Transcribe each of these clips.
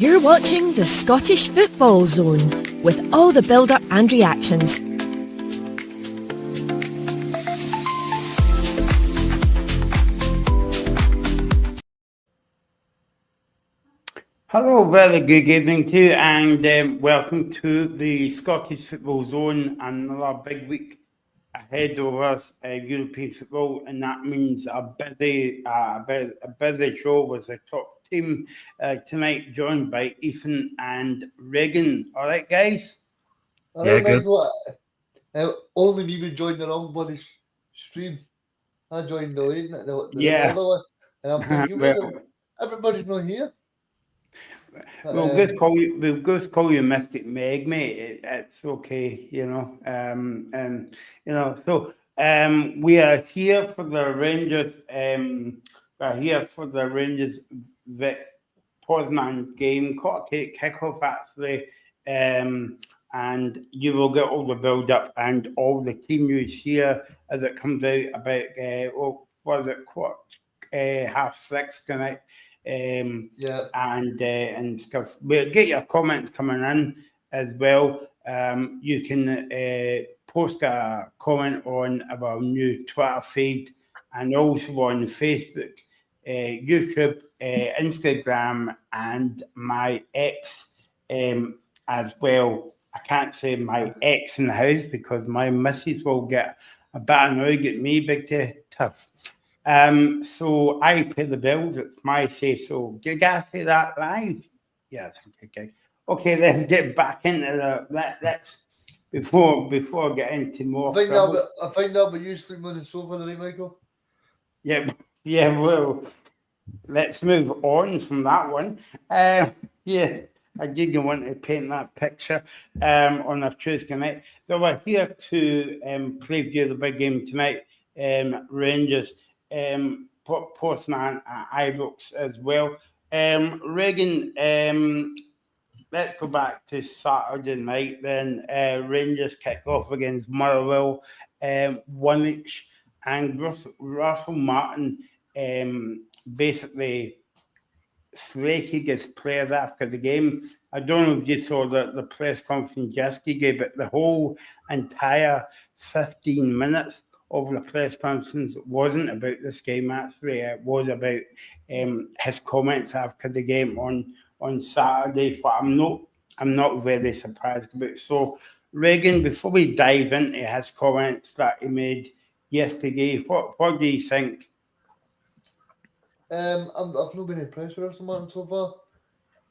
You're watching the Scottish Football Zone with all the build-up and reactions. Hello, very good evening to you, and welcome to the Scottish Football Zone. Another big week ahead of us, European football, and that means a busy show with the top team tonight, joined by Ethan and Regan. All right, guys? All Yeah, right, good. Michael. Only me would join the wrong bloody stream. I joined the late, the Yeah. other one, and I'm thinking, Well, everybody's not here. But, we'll just call you Mystic Meg, mate. It's okay, you know. And you know, so we are here for the Rangers. The Poznan game, kickoff actually. And you will get all the build up and all the team news here as it comes out about half six tonight. yeah, And stuff. We'll get your comments coming in as well. You can post a comment on our new Twitter feed and also on Facebook, YouTube, Instagram, and my ex as well. I can't say my ex in the house because my missus will get a bit annoyed at me, big tough. So I pay the bills. It's my say so. Do you guys say that live? Yes. Okay. Okay. Let's get back into let's before I get into more trouble. I find out about you sleeping on the sofa tonight, Michael. Yeah. Yeah. Well, let's move on from that one. Yeah. I didn't want to paint that picture on a Tuesday night. So we're here to preview the big game tonight. Rangers, Poznan, Ibrox as well. Reagan, let's go back to Saturday night then. Rangers kick off against Motherwell, 1 each, and Russell Martin basically slated his players after the game. I don't know if you saw the press conference yesterday, but the whole entire 15 minutes of the press conference wasn't about this game. Actually, it was about his comments after the game on Saturday. But I'm not very surprised about it. So, Reagan, before we dive into his comments that he made yesterday, what do you think? I've not been impressed with Russell Martin so far.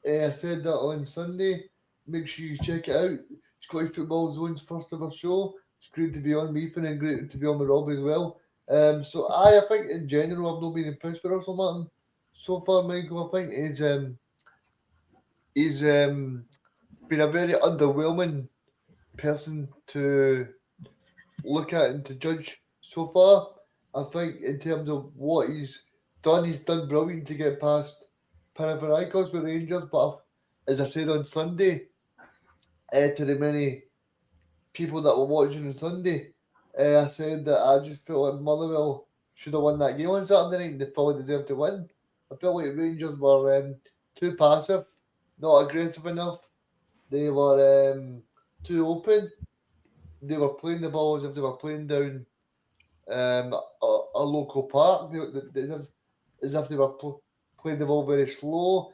I said that on Sunday. Make sure you check it out. Scottish Football Zone's first ever show. It's great to be on me, and great to be on with Rob as well. So I think in general I've not been impressed with Russell Martin so far, Michael. I think he's been a very underwhelming person to look at and to judge so far. I think in terms of what he's done brilliant to get past Panathinaikos with Rangers. But as I said on Sunday, to the many people that were watching on Sunday, I said that I just felt like Motherwell should have won that game on Saturday night and they fully deserved to win. I felt like Rangers were too passive, not aggressive enough. They were too open. They were playing the ball as if they were playing down a local park. As if they were playing the ball very slow.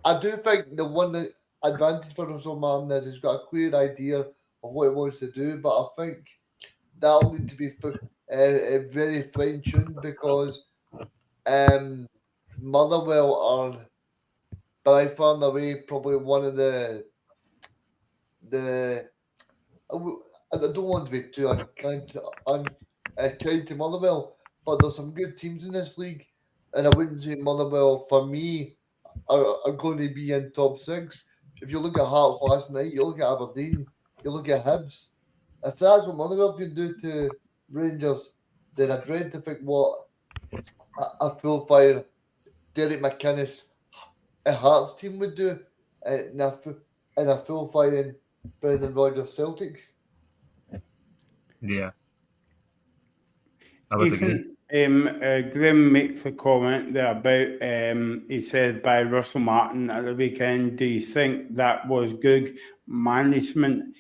I do think the one advantage for Russell Martin is he's got a clear idea of what he wants to do, but I think that'll need to be very fine tuned because Motherwell are by far and away probably one of the I don't want to be too unkind to Motherwell, but there's some good teams in this league, and I wouldn't say Motherwell for me are going to be in top six. If you look at Hearts last night, you look at Aberdeen, you look at Hibs. If that's what Motherwell can do to Rangers, then I dread to think what a full fire Derek McInnes a Hearts team would do in a full firing Brendan Rodgers Celtics. Yeah, I would agree. Grim makes a comment there about, he says, by Russell Martin at the weekend. Do you think that was good management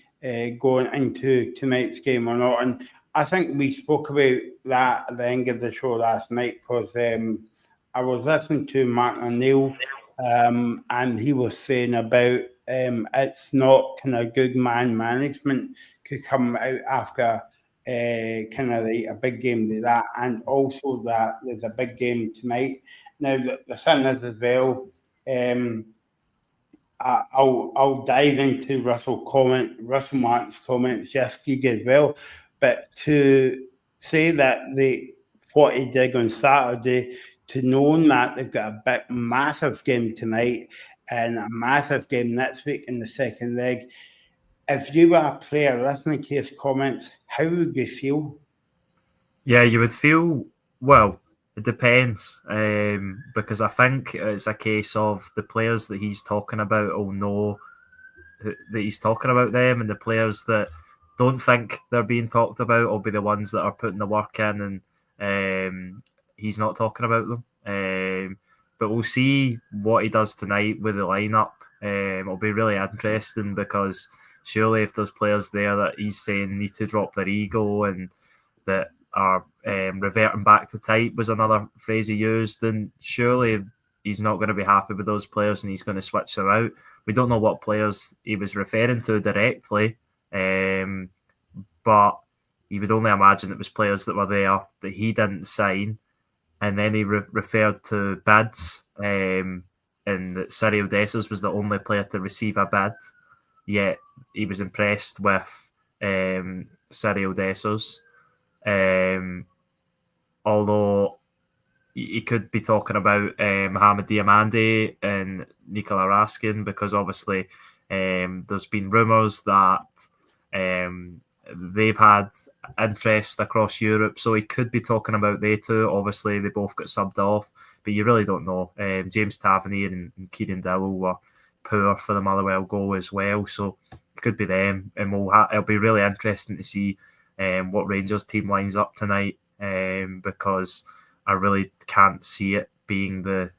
going into tonight's game or not? And I think we spoke about that at the end of the show last night because I was listening to Mark O'Neill and he was saying about it's not kind of good man management could come out after kind of like a big game like that, and also that there's a big game tonight. Now the thing is as well, I'll dive into Russell Martin's comments yesterday as well, but to say that what he did on Saturday, to knowing that they've got a massive game tonight and a massive game next week in the second leg. If you were a player listening to his comments, how would you feel? Yeah, you would feel, well, it depends, because I think it's a case of the players that he's talking about will know that he's talking about them, and the players that don't think they're being talked about will be the ones that are putting the work in, and he's not talking about them. But we'll see what he does tonight with the lineup. It'll be really interesting because surely if there's players there that he's saying need to drop their ego and that are reverting back to type was another phrase he used, then surely he's not going to be happy with those players and he's going to switch them out. We don't know what players he was referring to directly, but you would only imagine it was players that were there that he didn't sign, and then he referred to bids, and that Cyril Dessers was the only player to receive a bid, yet he was impressed with Cyril Dessers. Although he could be talking about Mohamed Diamande and Nikola Raskin, because obviously there's been rumours that they've had interest across Europe, so he could be talking about they two. Obviously, they both got subbed off, but you really don't know. James Tavernier and Kieran Dowell were poor for the Motherwell goal as well, so it could be them, and it'll be really interesting to see what Rangers team lines up tonight, because I really can't see it being the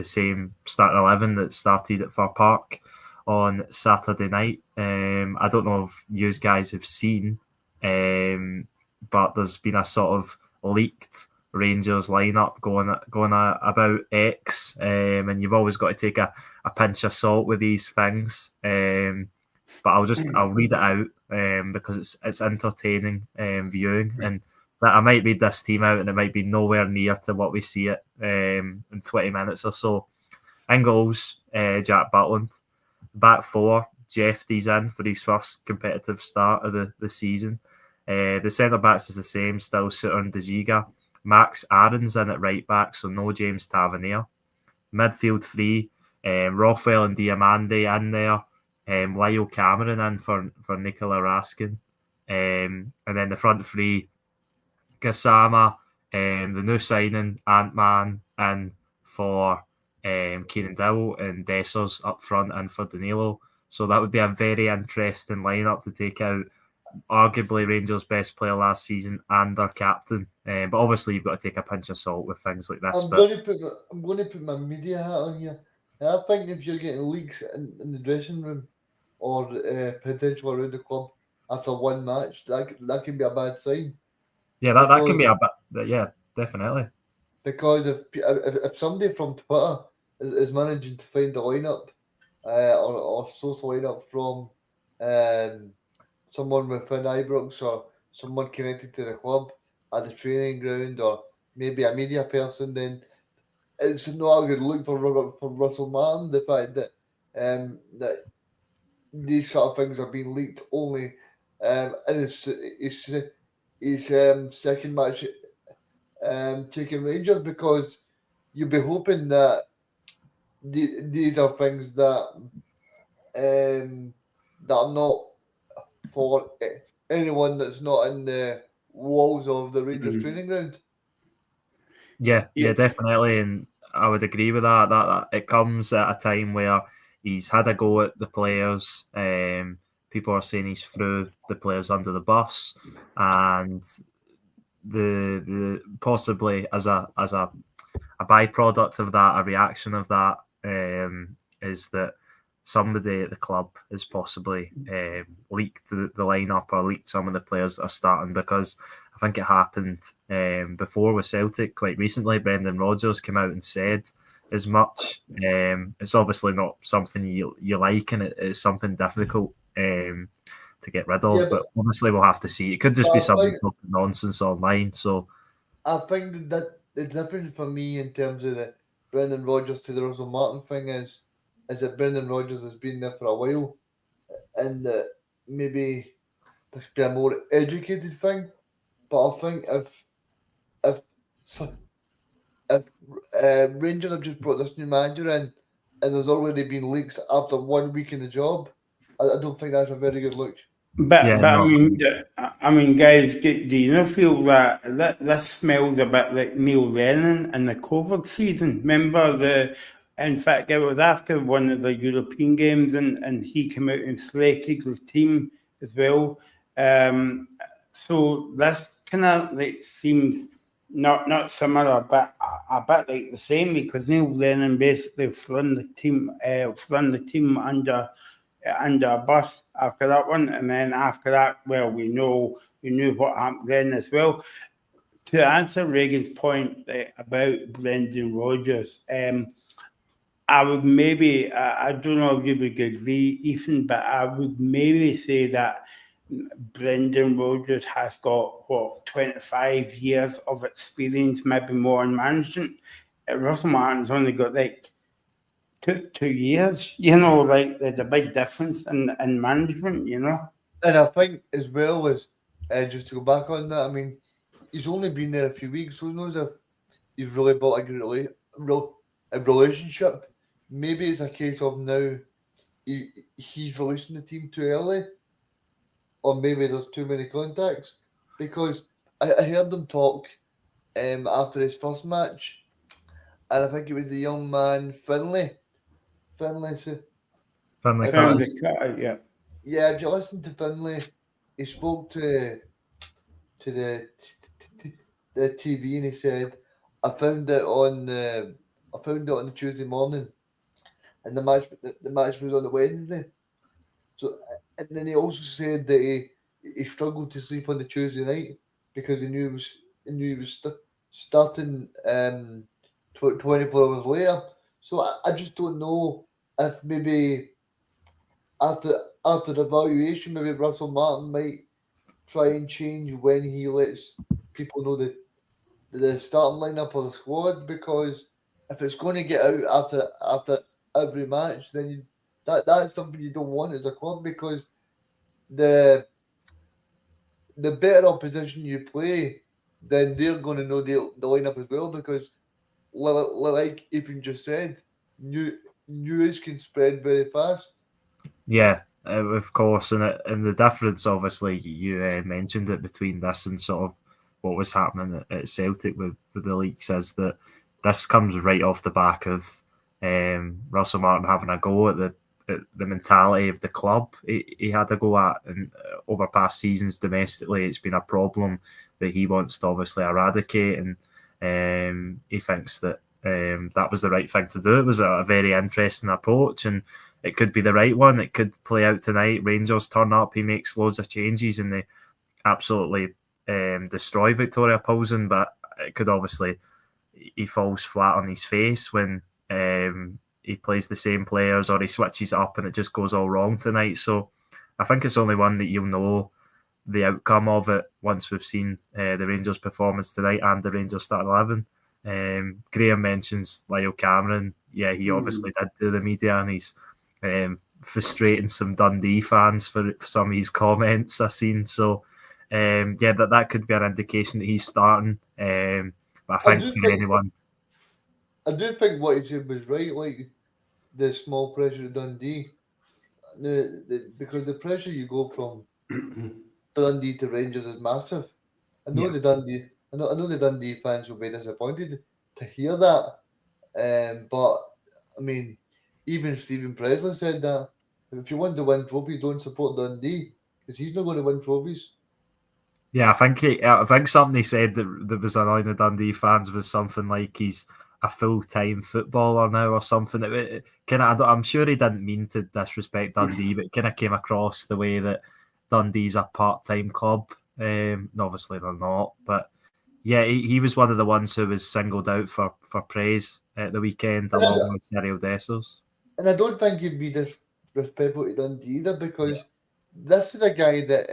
same starting 11 that started at Fir Park on Saturday night. I don't know if you guys have seen, but there's been a sort of leaked Rangers lineup going about X, and you've always got to take a pinch of salt with these things. But I'll read it out because it's entertaining viewing, and that I might read this team out and it might be nowhere near to what we see it in 20 minutes or so. In goals, Jack Butland. Back four, Jeffy's in for his first competitive start of the season. The centre backs is the same, still Suter and De Giga. Max Aaron's in at right back, so no James Tavernier. Midfield three, Rothwell and Diamande in there. Lyle Cameron in for Nikola Raskin. And then the front three, Gassama, the new signing, Ant-Man in for Kieran Dowell, and Dessers up front in for Danilo. So that would be a very interesting lineup to take out arguably Rangers' best player last season and their captain. But obviously you've got to take a pinch of salt with things like this. I'm going to put my media hat on here. I think if you're getting leaks in the dressing room or potential around the club after one match, that can be a bad sign. Yeah, that can be a bad. Yeah, definitely. Because if somebody from Twitter is managing to find the lineup or source lineup from someone within Ibrox or someone connected to the club at the training ground or maybe a media person, then it's not a good look for Russell Martin. The fact that that these sort of things are being leaked only in his second match taking Rangers, because you'd be hoping that these are things that that are not for anyone that's not in the walls of the Rangers training ground. Yeah, definitely, and I would agree with that. That it comes at a time where he's had a go at the players. People are saying he's threw the players under the bus, and the possibly as a byproduct of that, a reaction of that, is that somebody at the club has possibly leaked the lineup or leaked some of the players that are starting, because I think it happened before with Celtic quite recently. Brendan Rodgers came out and said as much. It's obviously not something you like, and it's something difficult to get rid of. Yeah, but obviously we'll have to see. It could just but be I something think- talking nonsense online. So I think that the difference for me in terms of the Brendan Rodgers to the Russell Martin thing is that Brendan Rodgers has been there for a while, and that maybe there could be a more educated thing. But I think if so- if Rangers have just brought this new manager in, and there's already been leaks after 1 week in the job, I don't think that's a very good look. Yeah, But no. I mean, guys, do you not feel that this smells a bit like Neil Lennon in the COVID season? Remember in fact, it was after one of the European games, and he came out and slated his team as well. So this kind of like seems not similar, but a bit like the same, because Neil Lennon basically flung the team under a bus after that one, and then after that, well, we knew what happened then as well. To answer Reagan's point about Brendan Rodgers, I would maybe, I don't know if you would agree, Ethan, but I would maybe say that Brendan Rodgers has got 25 years of experience, maybe more in management. Russell Martin's only got like 2 years, like there's a big difference in management, And I think as well as just to go back on that, I mean, he's only been there a few weeks, so who knows if he's really built a good a relationship. Maybe it's a case of now he's releasing the team too early, or maybe there's too many contacts. Because I heard them talk after his first match, and I think it was the young man Finlay. So Finlay if Found you, the Cutters. cut, yeah. yeah, if you listen to Finlay, he spoke to the TV and he said, "I found it on the Tuesday morning, and the match was on the Wednesday." So, and then he also said that he struggled to sleep on the Tuesday night because he was starting 24 hours later. So I just don't know if maybe after the evaluation, maybe Russell Martin might try and change when he lets people know the starting lineup of the squad, because if it's going to get out after every match, then that's something you don't want as a club, because the better opposition you play, then they're going to know the lineup as well, because like Ethan just said, news can spread very fast. Yeah, of course, and the difference, obviously, you mentioned it between this and sort of what was happening at Celtic with the leaks, is that this comes right off the back of Russell Martin having a go at the mentality of the club. He had a go at, and over past seasons domestically, it's been a problem that he wants to obviously eradicate, and he thinks that that was the right thing to do. It was a very interesting approach, and it could be the right one. It could play out tonight. Rangers turn up, he makes loads of changes, and they absolutely destroy Viktoria Plzeň. But it could obviously, he falls flat on his face when he plays the same players, or he switches up and it just goes all wrong tonight. So I think it's only one that you'll know the outcome of it once we've seen the Rangers performance tonight and the Rangers start 11. Graham mentions Lyle Cameron. Yeah, he obviously did do the media, and he's frustrating some Dundee fans for some of his comments I've seen. So yeah, that could be an indication that he's starting. But I think for anyone, I do think what he said was right, like the small pressure at Dundee. Because the pressure you go from Dundee to Rangers is massive. I know Yeah. I know the Dundee fans will be disappointed to hear that. But I mean, even Stephen Presley said that if you want to win trophies, don't support Dundee, because he's not going to win trophies. Yeah, I think something he said that was annoying the Dundee fans was something like he's a full-time footballer now or something. I'm sure he didn't mean to disrespect Dundee, but it kind of came across the way that Dundee's a part-time club. Obviously they're not, but yeah, he was one of the ones who was singled out for praise at the weekend, along with Cyril Dessers. And I don't think he'd be disrespectful to Dundee either, because this is a guy that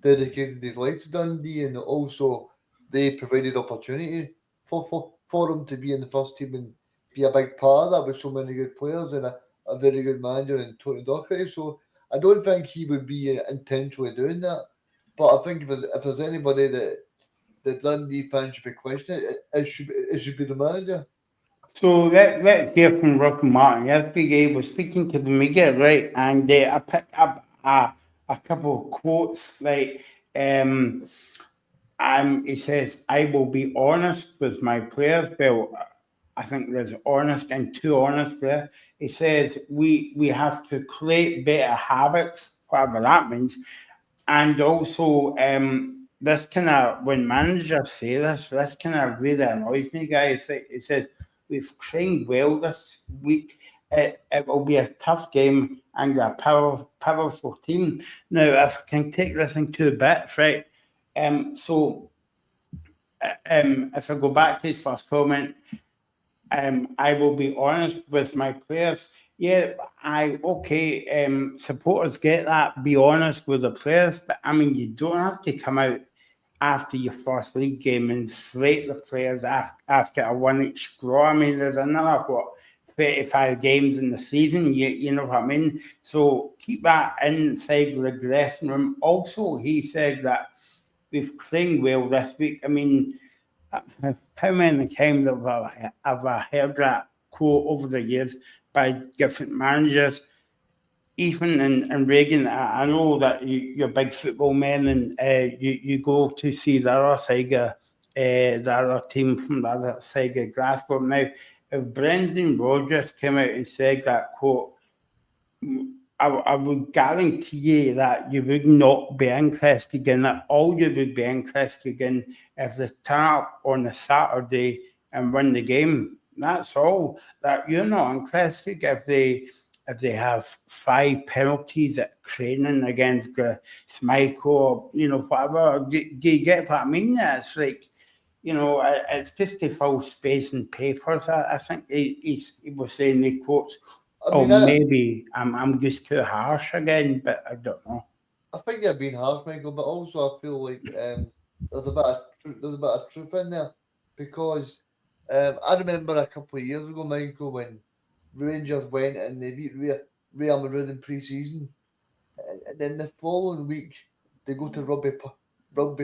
dedicated his life to Dundee, and also they provided opportunity for him to be in the first team and be a big part of that with so many good players and a very good manager in Tony Docherty. So I don't think he would be intentionally doing that. But I think if there's anybody that the Dundee fans should be questioning, it should be the manager. So let's hear from Russell Martin. Yesterday he was speaking to the media, right? And I picked up a couple of quotes, like he says, "I will be honest with my players." Well, I think there's honest and too honest there. He says we have to create better habits, whatever that means. And also, this kind of, when managers say this kind of really annoys me, guys. It says, we've trained well this week. It will be a tough game and a powerful team. Now, if I can take this in two bits, right? If I go back to his first comment, I will be honest with my players. Yeah, supporters get that, be honest with the players, but I mean, you don't have to come out after your first league game and slate the players after a 1-each draw. I mean, there's another, 35 games in the season, you know what I mean? So keep that inside the dressing room. Also, he said that we've played well this week. I mean, how many times have I heard that quote over the years by different managers? Ethan and Reagan, I know that you're big football men, and you go to see the other side of the other team from the other side of Glasgow. Now, if Brendan Rodgers came out and said that quote, I would guarantee you that you would not be interested in it. All you would be interested in if they turn up on a Saturday and win the game. That's all. That you're not interested if they have 5 penalties at training against Smyko or whatever. Do you get what I mean? It's like, it's just to fill space in papers. I think he was saying the quotes. Maybe I'm just too harsh again, but I don't know. I think you're being harsh, Michael, but also I feel like there's a bit of truth in there, because I remember a couple of years ago, Michael, when Rangers went and they beat Real Madrid in pre-season, and then the following week they go to Rugby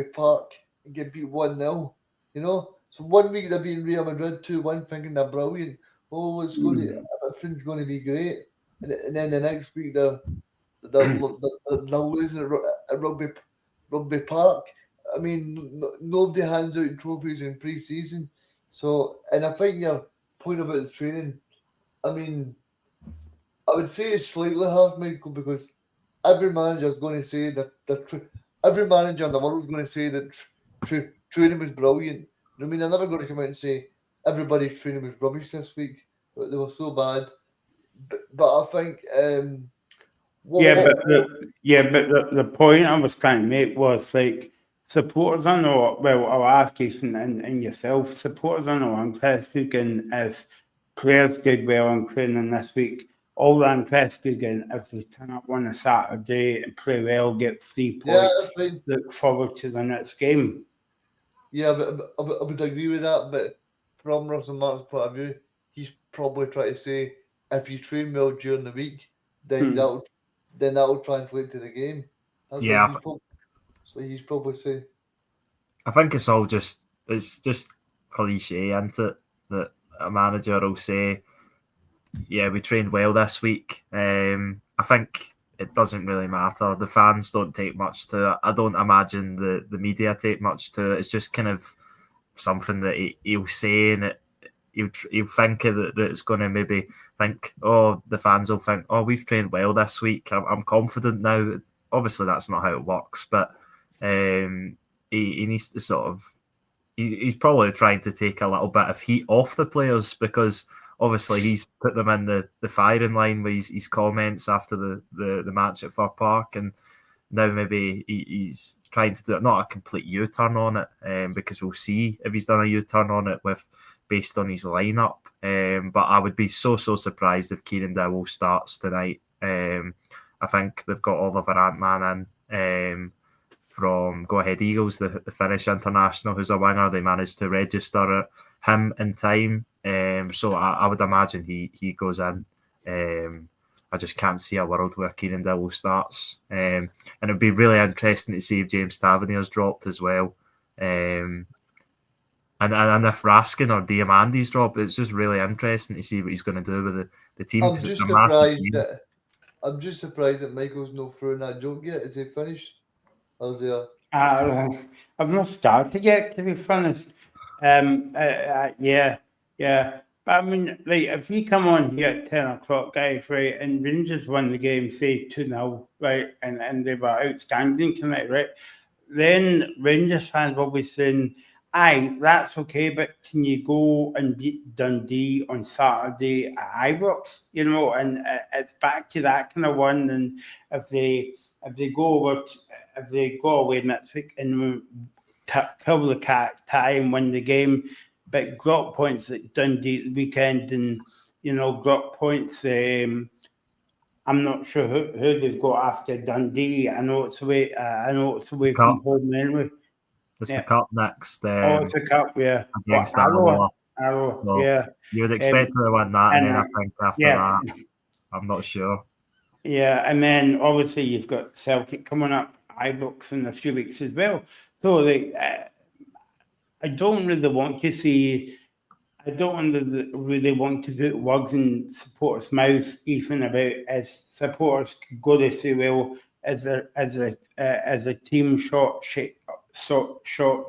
Park and get beat 1-0. So 1 week they're beating Real Madrid 2-1, thinking they're brilliant. Oh, everything's going to be great, and then the next week they're losing at Rugby Park. I mean, nobody hands out trophies in pre-season. So, and I think your point about the training, I mean, I would say it's slightly hard, Michael, because every manager is going to say every manager in the world is going to say that training was brilliant. I mean, they're never going to come out and say everybody's training was rubbish this week. But they were so bad. But I think the point I was trying to make was, like, supporters are not, well, I'll ask you and yourself, supporters are not interested in if players did well in training this week. All they're interested in, if they turn up on a Saturday and play well, get 3 points, look forward to the next game. Yeah, but I would agree with that. But from Russell Martin's point of view, he's probably trying to say, if you train well during the week, then that'll translate to the game. That's what he's probably saying. I think it's just cliche, isn't it? That a manager will say, "Yeah, we trained well this week." I think it doesn't really matter. The fans don't take much to it. I don't imagine the media take much to it. It's just kind of something that he'll say, and he'll think that it's going to maybe think, the fans will think, we've trained well this week. I'm confident now. Obviously, that's not how it works, but He needs to sort of. He's probably trying to take a little bit of heat off the players because obviously he's put them in the firing line with his comments after the match at Fir Park, and now maybe he's trying to do not a complete U-turn on it, because we'll see if he's done a U-turn on it based on his lineup. But I would be so surprised if Kieran Dowell starts tonight. I think they've got Oliver Antman in from Go Ahead Eagles, the Finnish international, who's a winger. They managed to register him in time, so I would imagine he goes in. I just can't see a world where Kieran Dowell starts, and it'd be really interesting to see if James Tavernier's dropped as well, and if Raskin or Diamandi's dropped. It's just really interesting to see what he's going to do with the team, because it's a massive team. I'm just surprised that Michael's not throwing that joke yet. Is he finished? How's he? I've not started yet, to be honest. Yeah. But I mean, like, if we come on here at 10 o'clock, guys, right, and Rangers won the game, say 2-0, right, and they were outstanding tonight, right, then Rangers fans will be saying, aye, that's okay, but can you go and beat Dundee on Saturday at Ibrox? You know, and it's back to that kind of one. And if they go away next week and kill the cat, tie and win the game, but drop points at Dundee the weekend, and drop points. I'm not sure who they've got after Dundee. I know it's away. From home anyway. It's the cup next. It's the cup, yeah. Against Arrow, so yeah. You would expect to win that, and then I think after that, I'm not sure. Yeah, and then obviously you've got Celtic coming up, Ibrox in a few weeks as well. So I don't really want to see. I don't really want to put words in supporters' mouths, even about as supporters go to say, well, as a team short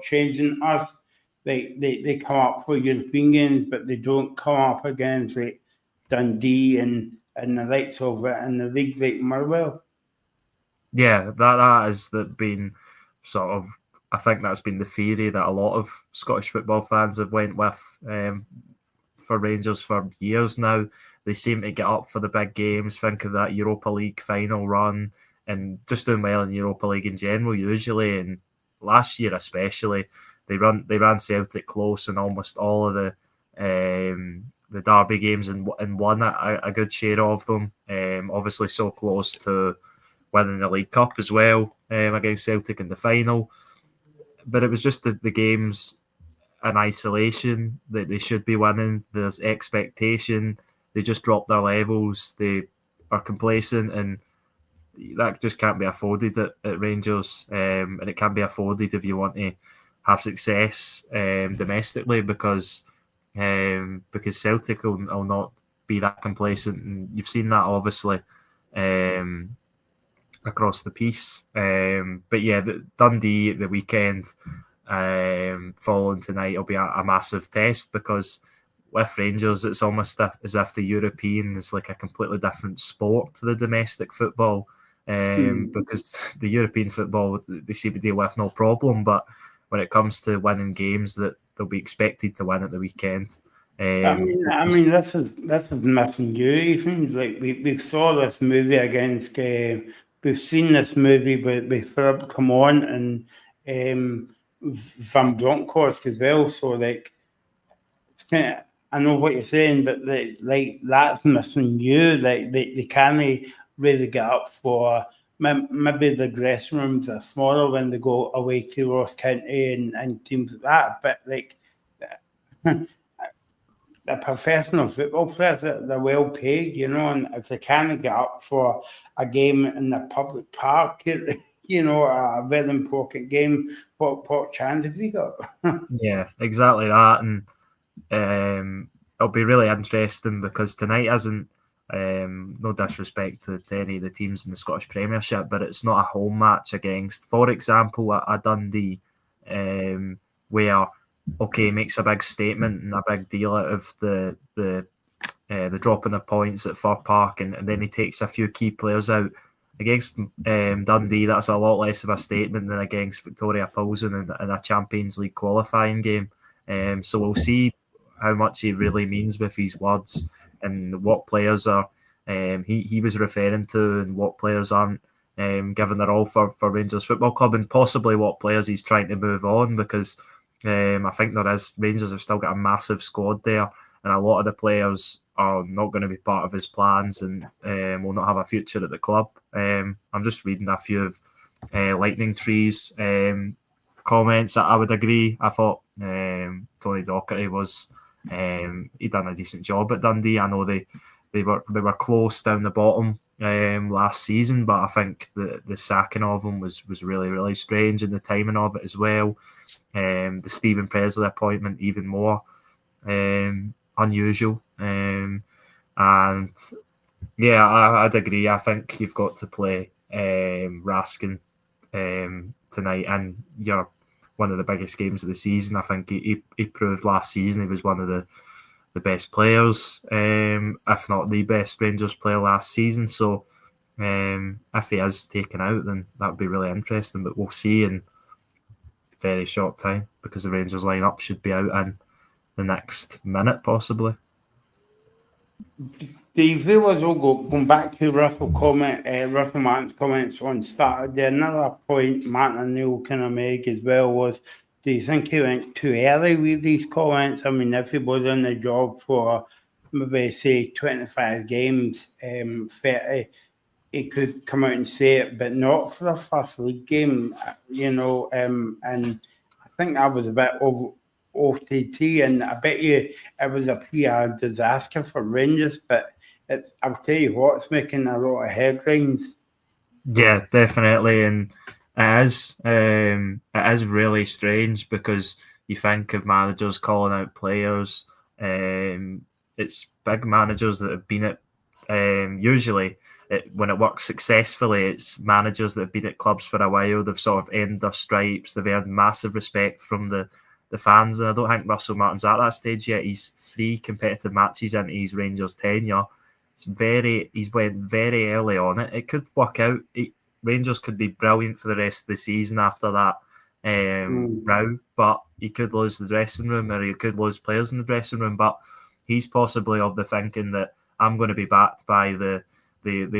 changing us, they come up for European games, but they don't come up against like Dundee and the likes of it and the leagues like Motherwell. Yeah, that has been sort of. I think that's been the theory that a lot of Scottish football fans have went with for Rangers for years now. They seem to get up for the big games, think of that Europa League final run, and just doing well in Europa League in general usually. And last year especially, they ran Celtic close in almost all of the derby games and won a good share of them. Obviously so close to winning the League Cup as well against Celtic in the final. But it was just the games in isolation that they should be winning. There's expectation. They just drop their levels. They are complacent, and that just can't be afforded at Rangers. And it can't be afforded if you want to have success domestically, because Celtic will not be that complacent. And you've seen that obviously across the piece. But yeah, Dundee at the weekend following tonight will be a massive test, because with Rangers it's almost as if the European is like a completely different sport to the domestic football, because the European football they seem to deal with no problem, but when it comes to winning games that they'll be expected to win at the weekend. I mean, this is nothing new. Even like we saw this movie against. We've seen this movie with Philip come on and Van Bronckhorst as well. So like, it's kind of, I know what you're saying, but like that's missing you. Like they can't really get up for. Maybe the dressing rooms are smaller when they go away to Ross County and teams like that. But like. The professional football players, they're well paid, and if they can't get up for a game in the public park, a very important game, what chance have we got? Yeah, exactly that. And it'll be really interesting, because tonight isn't, no disrespect to any of the teams in the Scottish Premiership, but it's not a home match against, for example, a Dundee, where makes a big statement and a big deal out of the dropping of points at Fir Park, and then he takes a few key players out. against Dundee, that's a lot less of a statement than against Viktoria Plzeň in a Champions League qualifying game. So we'll see how much he really means with his words and what players are he was referring to and what players aren't given their all for Rangers Football Club, and possibly what players he's trying to move on, because I think Rangers have still got a massive squad there, and a lot of the players are not going to be part of his plans and will not have a future at the club. I'm just reading a few of Lightning Tree's comments that I would agree. I thought Tony Docherty was he done a decent job at Dundee. I know they were close down the bottom last season, but I think the sacking of him was really, really strange, and the timing of it as well. The Stephen Presley appointment even more unusual. And yeah, I'd agree. I think you've got to play Raskin tonight, and you're one of the biggest games of the season. I think he proved last season he was one of the best players, if not the best Rangers player last season. So if he is taken out, then that would be really interesting. But we'll see in very short time, because the Rangers lineup should be out in the next minute, possibly. The viewers will going back to Russell Martin's comments on Saturday. Another point Martin and Neil kind of made as well was, do you think he went too early with these comments? I mean, if he was in the job for maybe say 25 games, 30, he could come out and say it, but not for the first league game, and I think that was a bit of OTT, and I bet you it was a PR disaster for Rangers, but I'll tell you what, it's making a lot of headlines. Yeah, definitely, and it is really strange, because you think of managers calling out players. It's big managers that have been at usually when it works successfully, it's managers that have been at clubs for a while. They've sort of earned their stripes. They've earned massive respect from the fans, and I don't think Russell Martin's at that stage yet. He's 3 competitive matches into his Rangers tenure. He's went very early on it. It could work out. Rangers could be brilliant for the rest of the season after that row, but he could lose the dressing room, or he could lose players in the dressing room. But he's possibly of the thinking that I'm going to be backed by the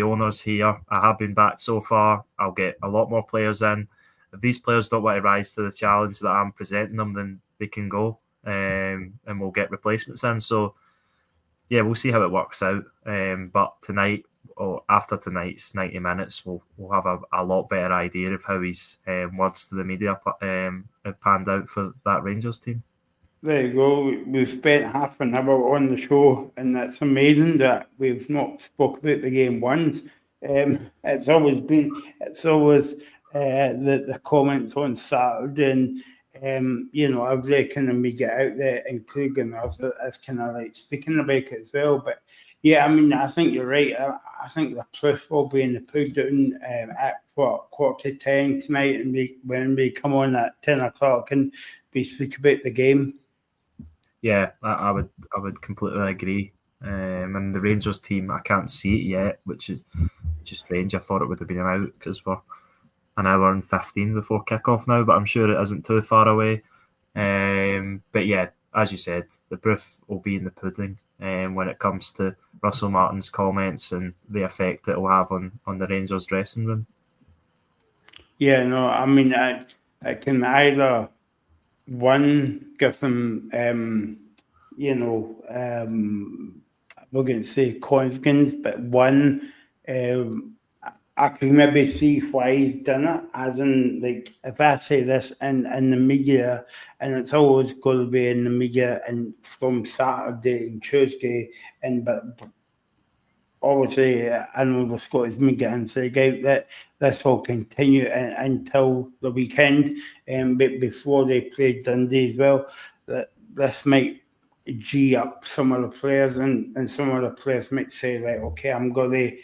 owners here. I have been backed so far. I'll get a lot more players in. If these players don't want to rise to the challenge that I'm presenting them, then they can go, and we'll get replacements in. So yeah, we'll see how it works out. But tonight, or after tonight's 90 minutes, we'll have a lot better idea of how his words to the media have panned out for that Rangers team. There you go. We've spent half an hour on the show, and it's amazing that we've not spoke about the game once. It's always the comments on Saturday, and I've really kind of made it out there, including us, as kind of like speaking about it as well. But yeah, I mean, I think you're right. I think the proof will be in the pudding at 10:15 tonight, and when we come on at 10 o'clock and we speak about the game. Yeah, I would completely agree. And the Rangers team, I can't see it yet, which is just strange. I thought it would have been out, because we're an hour and 15 before kickoff now, but I'm sure it isn't too far away. But yeah, as you said, the proof will be in the pudding when it comes to Russell Martin's comments and the effect it will have on the Rangers dressing room. Yeah, no, I mean, I can either give them, we're going to say confidence, but I could maybe see why he's done it, as in, like, if I say this in the media, and it's always going to be in the media and from Saturday and Tuesday, but obviously I know the Scottish media and say that this will continue until the weekend, but before they play Dundee as well, that this might G up some of the players, and some of the players might say, right, okay, I'm going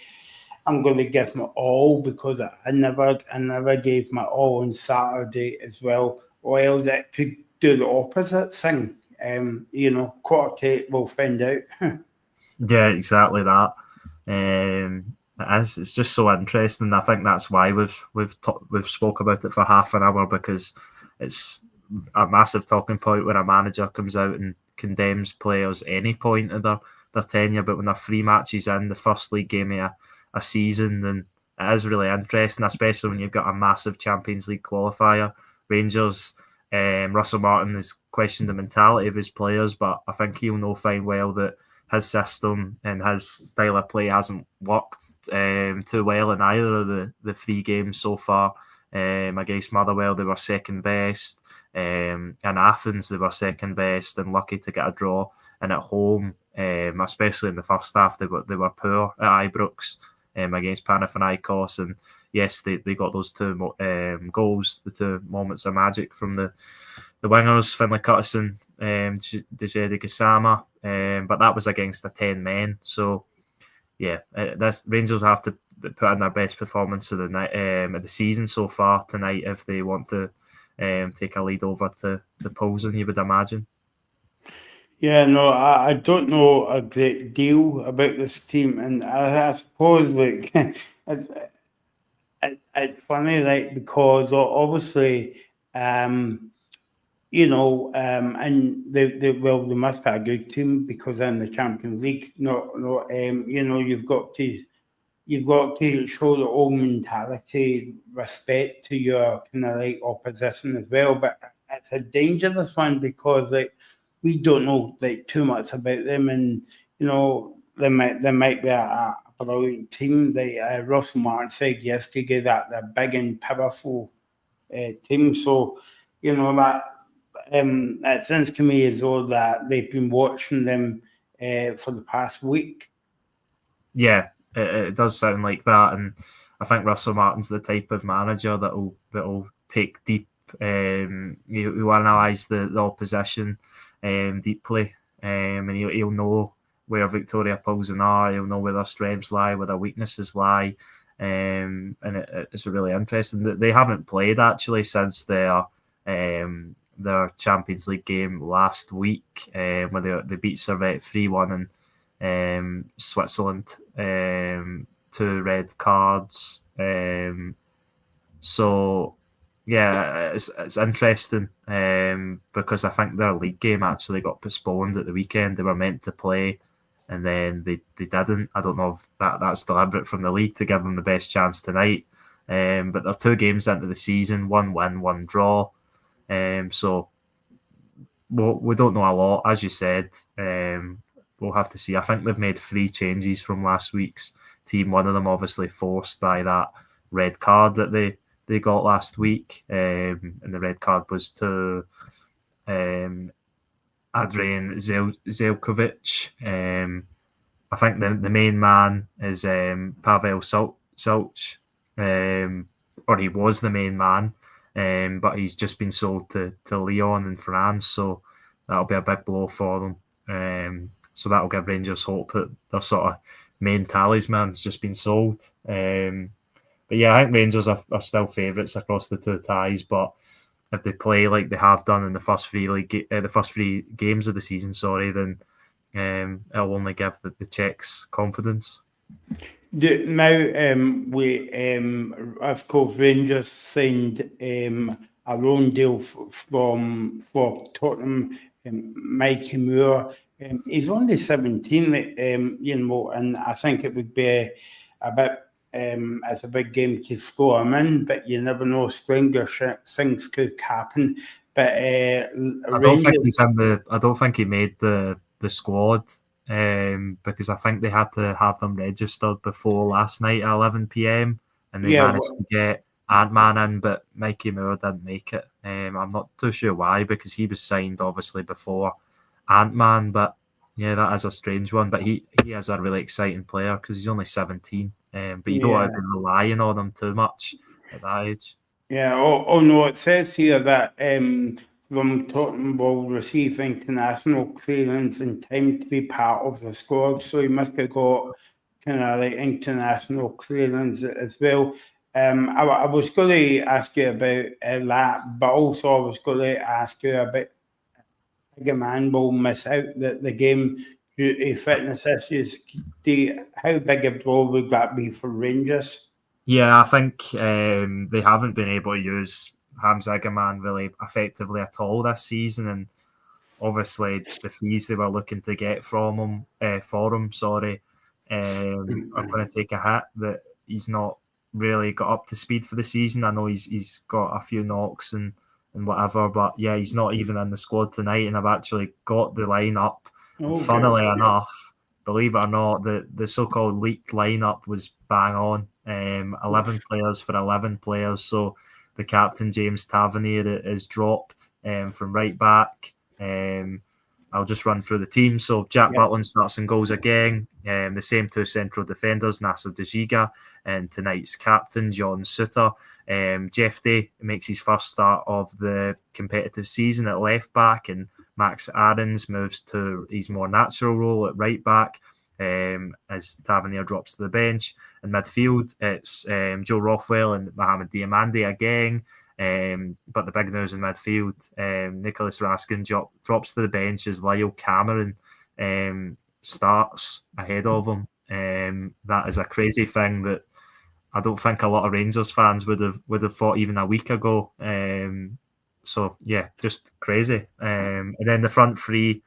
to give my all, because I never gave my all on Saturday as well. Well, that could do the opposite thing. Quarter to 8, we'll find out. Yeah, exactly that. It is. It's just so interesting. I think that's why we've spoke about it for half an hour, because it's a massive talking point when a manager comes out and condemns players any point of their tenure, but when they're 3 matches in, the first league game of a season, then it is really interesting, especially when you've got a massive Champions League qualifier. Rangers, Russell Martin has questioned the mentality of his players, but I think he'll know fine well that his system and his style of play hasn't worked too well in either of the 3 games so far. Against Motherwell, they were second best. In Athens, they were second best and lucky to get a draw. And at home, especially in the first half, they were poor at Ibrox against Panathinaikos. And yes, they got those 2 goals, the 2 moments of magic from the wingers, Finlay Cutterson, Dejede Gassama, but that was against the 10 men. So, yeah, this Rangers have to put in their best performance of the night, of the season so far tonight if they want to take a lead over to Plzeň, you would imagine. Yeah, no, I don't know a great deal about this team, and I suppose like it's funny, like, because obviously, and they must have a good team because they're in the Champions League. No, you've got to show the old mentality, respect to your kind of like opposition as well. But it's a dangerous one because like we don't know like too much about them, and they might be a brilliant team. Like Russell Martin said yesterday that they're big and powerful team. So that it seems to me as though that they've been watching them for the past week. Yeah, it does sound like that, and I think Russell Martin's the type of manager that'll take deep. He'll analyse the opposition deeply, and he'll know where Viktoria Plzeň are. He'll know where their strengths lie, where their weaknesses lie, and it's really interesting that they haven't played actually since their Champions League game last week, where they beat Servette 3-1 in Switzerland, 2 red cards. So yeah, it's interesting because I think their league game actually got postponed at the weekend. They were meant to play, and then they didn't. I don't know if that's deliberate from the league to give them the best chance tonight. But they're 2 games into the season, 1 win, 1 draw. So we don't know a lot, as you said. We'll have to see. I think they've made 3 changes from last week's team. One of them obviously forced by that red card that they got last week, and the red card was to Adrian Zelkovic. I think the main man is Pavel Sulch, or he was the main man, but he's just been sold to Lyon in France, so that'll be a big blow for them. So that'll give Rangers hope that their sort of main talisman's just been sold. But yeah, I think Rangers are still favourites across the 2 ties. But if they play like they have done in the first 3 games of the season, then it'll only give the Czechs confidence. Now, we of course Rangers signed a loan deal for Tottenham, Mikey Moore. He's only 17, and I think it would be a bit. It's a big game to score him in, but you never know. Stranger things could happen. But I don't think he's in the. I don't think he made the squad because I think they had to have them registered before last night at 11 p.m. and they managed to get Ant-Man in, but Mikey Moore didn't make it. I'm not too sure why, because he was signed obviously before Ant-Man, but yeah, that is a strange one. But he is a really exciting player because he's only 17. But you don't want to be relying on them too much at that age. Yeah. Oh no, it says here that from Tottenham will receive international clearance in time to be part of the squad. So he must have got kind of like international clearance as well. I was going to ask you about that, but also I was going to ask you about a man will miss out the game due to fitness issues. how big a blow would that be for Rangers? Yeah, I think they haven't been able to use Hamza Gaman really effectively at all this season, and obviously the fees they were looking to get from him, for him, are going to take a hit. That he's not really got up to speed for the season. I know he's got a few knocks and whatever, but yeah, he's not even in the squad tonight. And I've actually got the lineup. Funnily enough, believe it or not, the so-called leaked lineup was bang on. 11 players for 11 players. So the captain, James Tavernier, is dropped from right back. I'll just run through the team. So Jack Butland starts and goals again. The same two central defenders, Nasser Dejiga and tonight's captain, John Suter. Jeff Day makes his first start of the competitive season at left back, and Max Aarons moves to his more natural role at right back as Tavernier drops to the bench. In midfield, it's Joe Rothwell and Mohamed Diamandi again. But the big news in midfield, Nicholas Raskin drops to the bench as Lyle Cameron starts ahead of him. That is a crazy thing that I don't think a lot of Rangers fans would have thought even a week ago. So yeah, just crazy. And then the front three,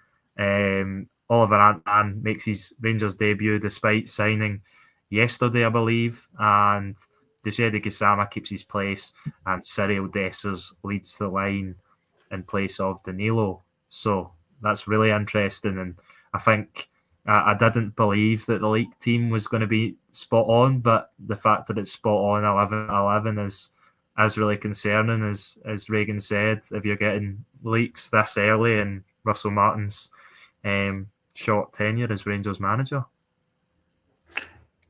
Oliver Antman makes his Rangers debut despite signing yesterday, I believe, and Deshedi Gisama keeps his place, and Cyril Dessers leads the line in place of Danilo. So that's really interesting, and I think I didn't believe that the league team was going to be spot on, but the fact that it's spot on 11-11 is really concerning, as Reagan said. If you're getting leaks this early in Russell Martin's short tenure as Rangers manager.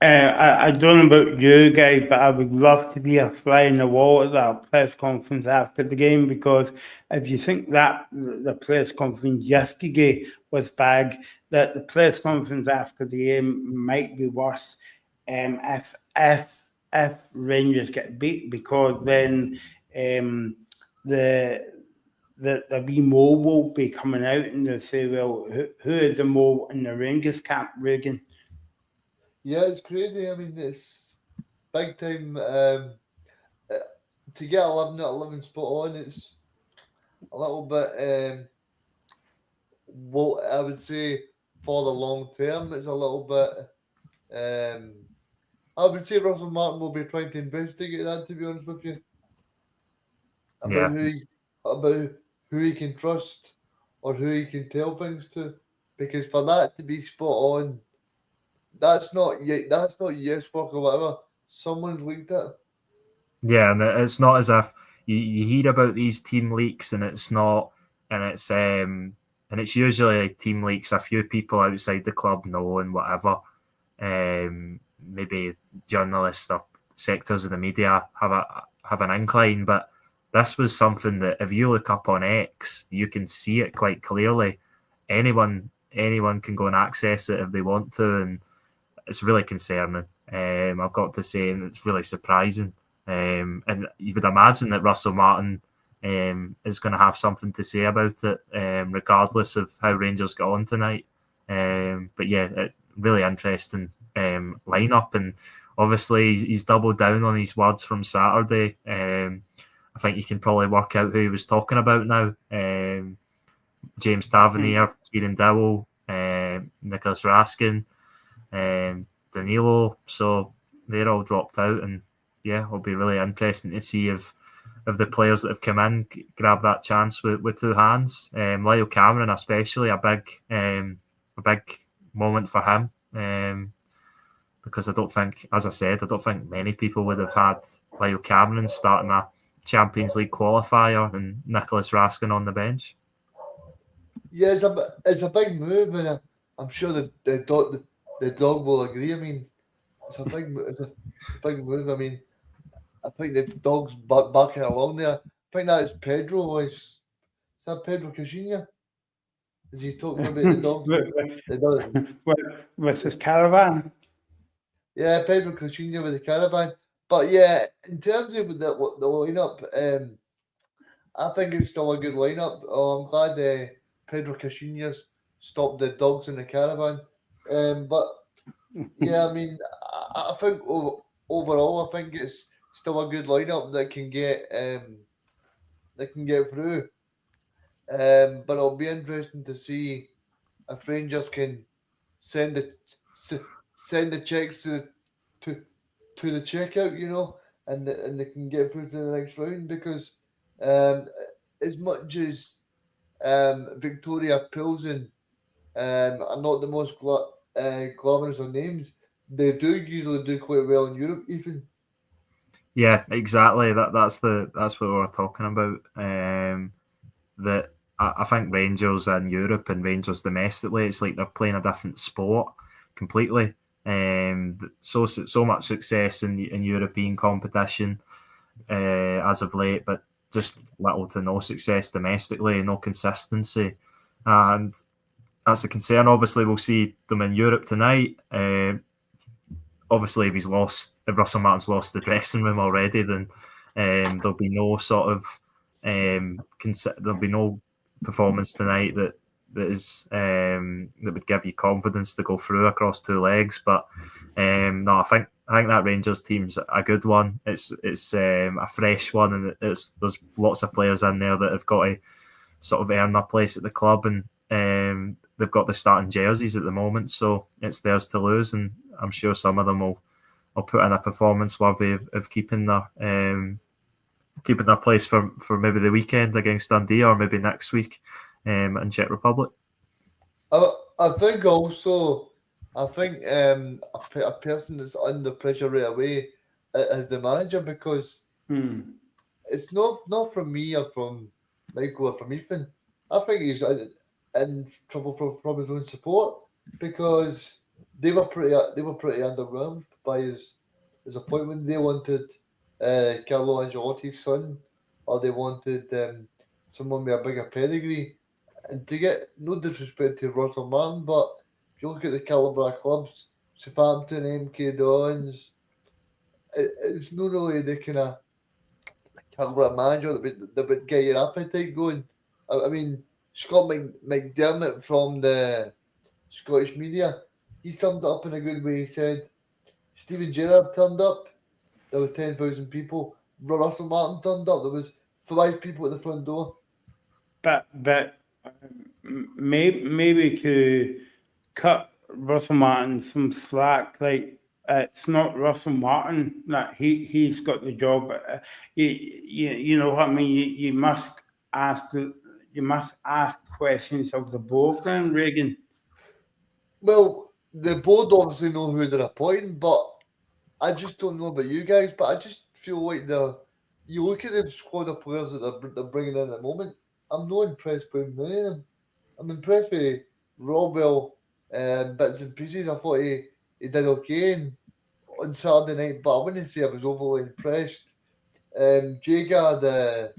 I don't know about you guys, but I would love to be a fly in the wall at that press conference after the game, because if you think that the press conference yesterday was bad, that the press conference after the game might be worse if Rangers get beat, because then the wee Mo will be coming out and they'll say, well, who is the Mo in the Rangers camp, Reagan? Yeah, it's crazy. I mean, it's big time. To get 11 out of 11 spot on, it's a little bit, what I would say for the long term, it's a little bit, I would say Russell Martin will be trying to investigate that, to be honest with you. About who he can trust or who he can tell things to. Because for that to be spot on, that's not yes work or whatever. Someone's leaked it. Yeah, and it's not as if you hear about these team leaks, and it's usually like team leaks a few people outside the club know and whatever. Maybe journalists or sectors of the media have an incline, but this was something that if you look up on X, you can see it quite clearly. Anyone can go and access it if they want to, and it's really concerning. I've got to say, and it's really surprising. And you would imagine that Russell Martin is going to have something to say about it, regardless of how Rangers got on tonight. But yeah, really interesting lineup, and obviously he's doubled down on his words from Saturday. I think you can probably work out who he was talking about now. James Tavernier, Kieran Dowell, Nicholas Raskin, Danilo. So they're all dropped out, and yeah, it'll be really interesting to see if the players that have come in grab that chance with two hands. Lyle Cameron, especially, a big moment for him. Because I don't think many people would have had Lyle Cameron starting a Champions League qualifier and Nicholas Raskin on the bench. Yeah, it's a big move, and I'm sure the dog will agree. I mean, it's a big move. I mean, I think the dog's backing along there. I think that is Pedro. Is that Pedro Caixinha? Is he talking about the dog? with his caravan. Yeah, Pedro Caixinha with the caravan. But yeah, in terms of the lineup, I think it's still a good lineup. I'm glad Pedro Caixinha's stopped the dogs in the caravan. But Yeah, I mean, I think overall, I think it's still a good lineup that can get through. But it'll be interesting to see if Rangers can send the send the checks to to the checkout, and they can get through to the next round because um, as much as Victoria Pilsen are not the most glamorous of names, they do usually do quite well in Europe, even. Yeah, exactly. That's what we were talking about. That I think Rangers in Europe and Rangers domestically, it's like they're playing a different sport completely. So much success in European competition as of late, but just little to no success domestically, no consistency, and that's a concern. Obviously, we'll see them in Europe tonight. Obviously, if Russell Martin's lost the dressing room already, then there'll be no sort of there'll be no performance tonight that would give you confidence to go through across two legs. But no, I think that Rangers team's a good one. It's a fresh one, and there's lots of players in there that have got to sort of earn their place at the club, and they've got the starting jerseys at the moment, so it's theirs to lose, and I'm sure some of them will put in a performance worthy of keeping their place for maybe the weekend against Dundee or maybe next week in Czech Republic. I think also, a person that's under pressure right away is the manager because it's not from me or from Michael or from Ethan. I think he's in trouble from his own support because they were pretty underwhelmed by his appointment. They wanted Carlo Ancelotti's son, or they wanted someone with a bigger pedigree. And to get no disrespect to Russell Martin, but if you look at the calibre of clubs, Southampton, MK Dons, it's not really the kind of calibre of manager that would get your appetite going. I mean, Scott McDermott from the Scottish media, he summed it up in a good way. He said, Steven Gerrard turned up, there was 10,000 people. Russell Martin turned up, there was 5 people at the front door. But maybe to cut Russell Martin some slack, like it's not Russell Martin that he's got the job. You know what I mean. You must ask questions of the board, then Reagan. Well, the board obviously know who they're appointing, but I just don't know about you guys. But I just feel like you look at the squad of players that they're bringing in at the moment. I'm not impressed by many of them. I'm impressed with Robwell bits and pieces. I thought he did okay on Saturday night, but I wouldn't say I was overly impressed. Jaga, the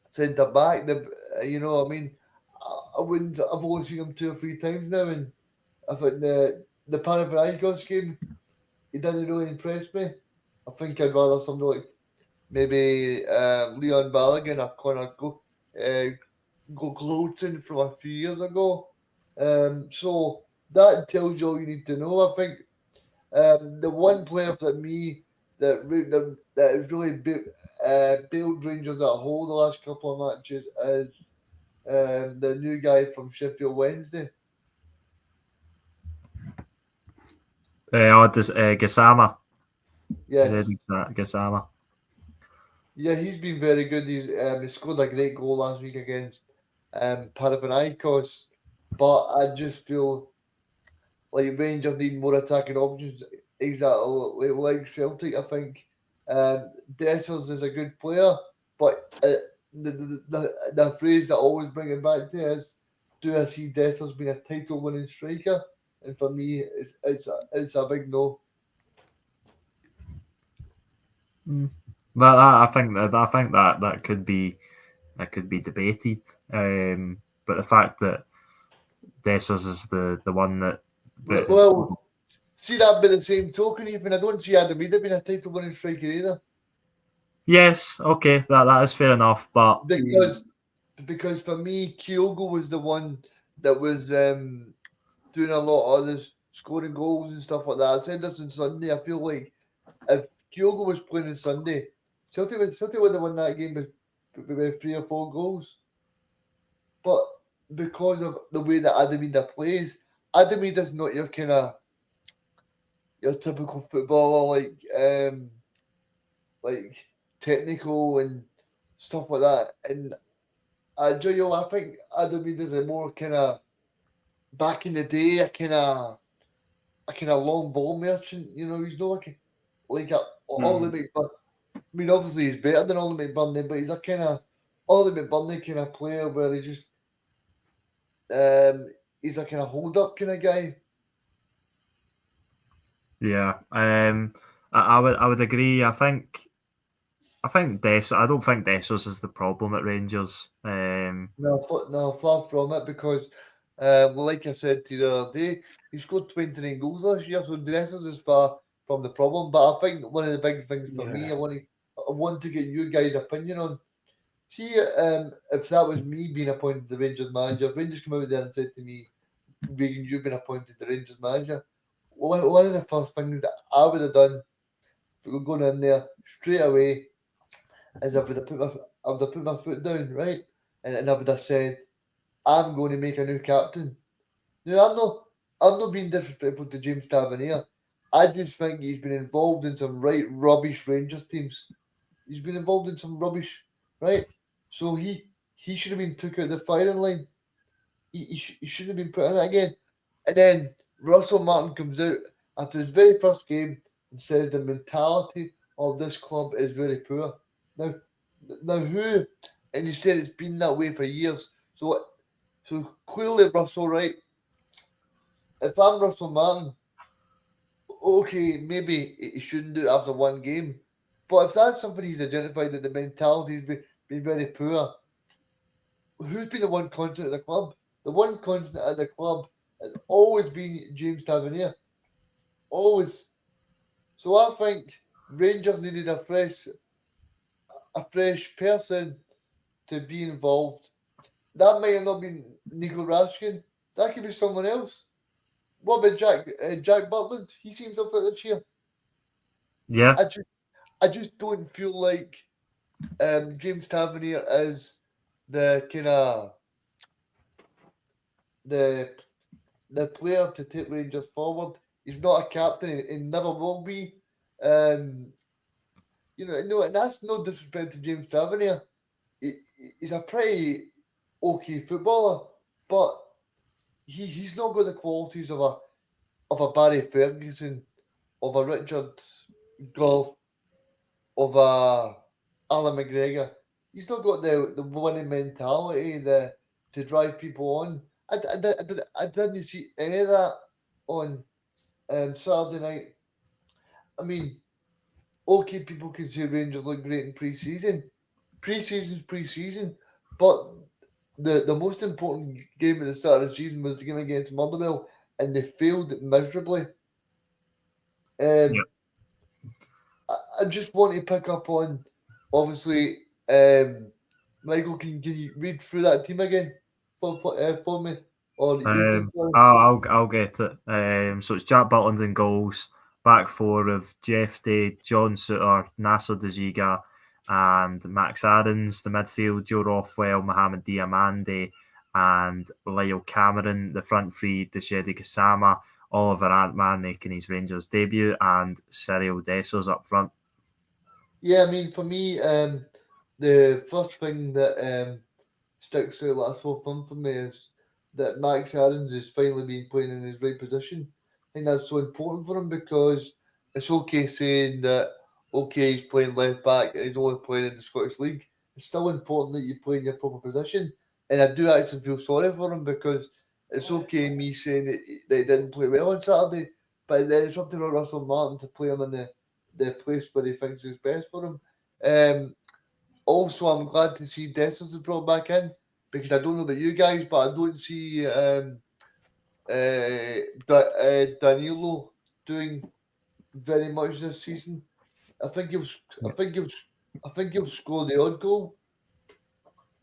centre back, I mean, I wouldn't. I've only seen him 2 or 3 times now, and I think the Panathinaikos game, he didn't really impress me. I think I'd rather somebody like maybe Leon Balogun or Connor Gloaton from a few years ago. So that tells you all you need to know. I think the one player for me that has really bailed Rangers at home the last couple of matches is the new guy from Sheffield Wednesday. Gassama. Yes. Gassama. Yeah, he's been very good. He scored a great goal last week against Panathinaikos, but I just feel like Rangers need more attacking options. Exactly like Celtic, I think Dessers is a good player, but the phrase that I always bring it back to is, do I see Dessers being a title-winning striker? And for me, it's a big no. But I think that could be debated. But the fact that Dessers is the one that well, see that by the same token, even I don't see Adam Reid being a title-winning striker either. Yes, okay, that is fair enough, but because for me, Kyogo was the one that was doing a lot of this scoring goals and stuff like that. I said this on Sunday. I feel like if Kyogo was playing on Sunday, Celtic would have won that game with 3 or 4 goals. But because of the way that Adamida plays, Adamida's not your kind of your typical footballer like technical and stuff like that. And I think Adamida's a more kind of back in the day, a kind of long ball merchant. You know, he's not like a Ollie McBurney. I mean, obviously he's better than Ollie McBurney, but he's a kind of Ollie McBurney kind of player where he just he's a kind of hold up kind of guy. Yeah, I would agree. I think Des. I don't think Dessos is the problem at Rangers. No, far from it, because like I said to you the other day, he scored 29 goals last year, so Dessers is far from the problem. But I think one of the big things for me, I want to get your guys' opinion on. See, if that was me being appointed the Rangers manager, if Rangers come out there and said to me, Regan, you've been appointed the Rangers manager, one of the first things that I would have done if we were going in there straight away is I would have put my foot down, right? And I would have said, I'm going to make a new captain. Now, I'm not being disrespectful to James Tavernier. I just think he's been involved in some right rubbish Rangers teams. He's been involved in some rubbish, right? So he should have been took out the firing line. He should have been put in it again. And then Russell Martin comes out after his very first game and says the mentality of this club is very poor. Now who? And he said it's been that way for years. So clearly, Russell, right? If I'm Russell Martin, okay, maybe he shouldn't do it after one game. But if that's something he's identified that the mentality's been very poor, who's been the one constant at the club? The one constant at the club has always been James Tavernier. Always. So I think Rangers needed a fresh person to be involved. That might have not been Nico Raskin. That could be someone else. What about Jack Butland? He seems up at the chair. Yeah. I just don't feel like James Tavernier is the kind of the player to take Rangers forward. He's not a captain. He never will be. No, and that's no disrespect to James Tavernier. He's a pretty okay footballer, but he's not got the qualities of a Barry Ferguson, of a Richard Gough, of a Alan McGregor. He's not got the winning mentality to drive people on. I didn't see any of that on Saturday night. I mean, okay, people can say Rangers look great in pre-season. Pre-season's pre-season. But the most important game at the start of the season was the game against Motherwell, and they failed miserably. I just want to pick up on, obviously, Michael, can you read through that team again for me? Or I'll get it. So it's Jack Butland in goals, back four of Jeff Day, John Suter, Nasser Daziga, and Max Aarons. The midfield, Joe Rothwell, Mohamed Diamande, and Lyle Cameron. The front three, Deshedi Kasama, Oliver Antman making his Rangers debut, and Cyril Dessos up front. Yeah, I mean, for me, the first thing that sticks out like a sore thumb for me is that Max Aarons is finally being playing in his right position. I think that's so important for him, because it's okay saying that, okay, he's playing left back and he's only playing in the Scottish League. It's still important that you play in your proper position. And I do actually feel sorry for him, because it's okay me saying that he didn't play well on Saturday, but then it's up to Russell Martin to play him in the place where he thinks is best for him. Also, I'm glad to see Dessers is brought back in, because I don't know about you guys, but I don't see Danilo doing very much this season. I think he'll score the odd goal,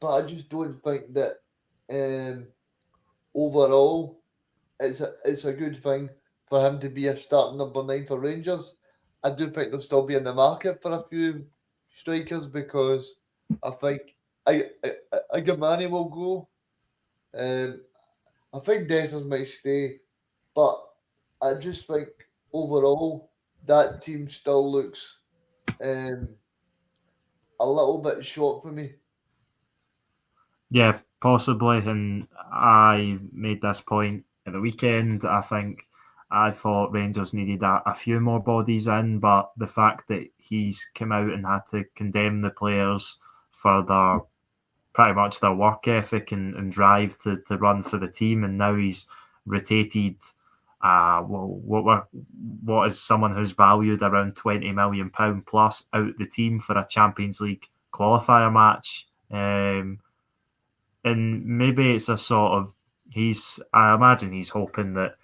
but I just don't think that overall it's a good thing for him to be a starting number 9 for Rangers. I do think they'll still be in the market for a few strikers because I think Igamani will go. I think Dessers might stay, but I just think overall that team still looks a little bit short for me. Yeah, possibly. And I made this point at the weekend. I thought Rangers needed a few more bodies in, but the fact that he's come out and had to condemn the players for their pretty much their work ethic and drive to run for the team, and now he's rotated what is someone who's valued around £20 million plus out the team for a Champions League qualifier match. And maybe it's a sort of I imagine he's hoping that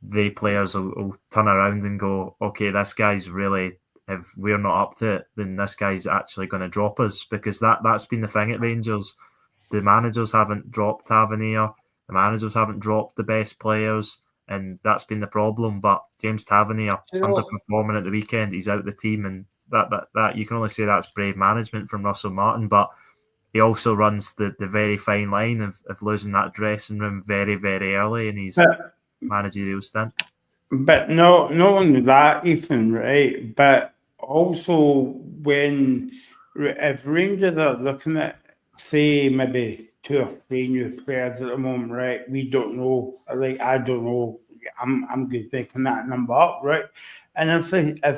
the players will turn around and go, okay, this guy's really, if we're not up to it, then this guy's actually going to drop us, because that's been the thing at Rangers. The managers haven't dropped Tavernier, the managers haven't dropped the best players, and that's been the problem. But James Tavernier underperforming at the weekend, he's out the team, and that you can only say that's brave management from Russell Martin. But he also runs the very fine line of losing that dressing room very, very early in his managerial stint. But not only that, Ethan, right? But also if Rangers are looking at, say, maybe 2 or 3 new players at the moment, right? We don't know. Like, I don't know. I'm just making that number up, right? And if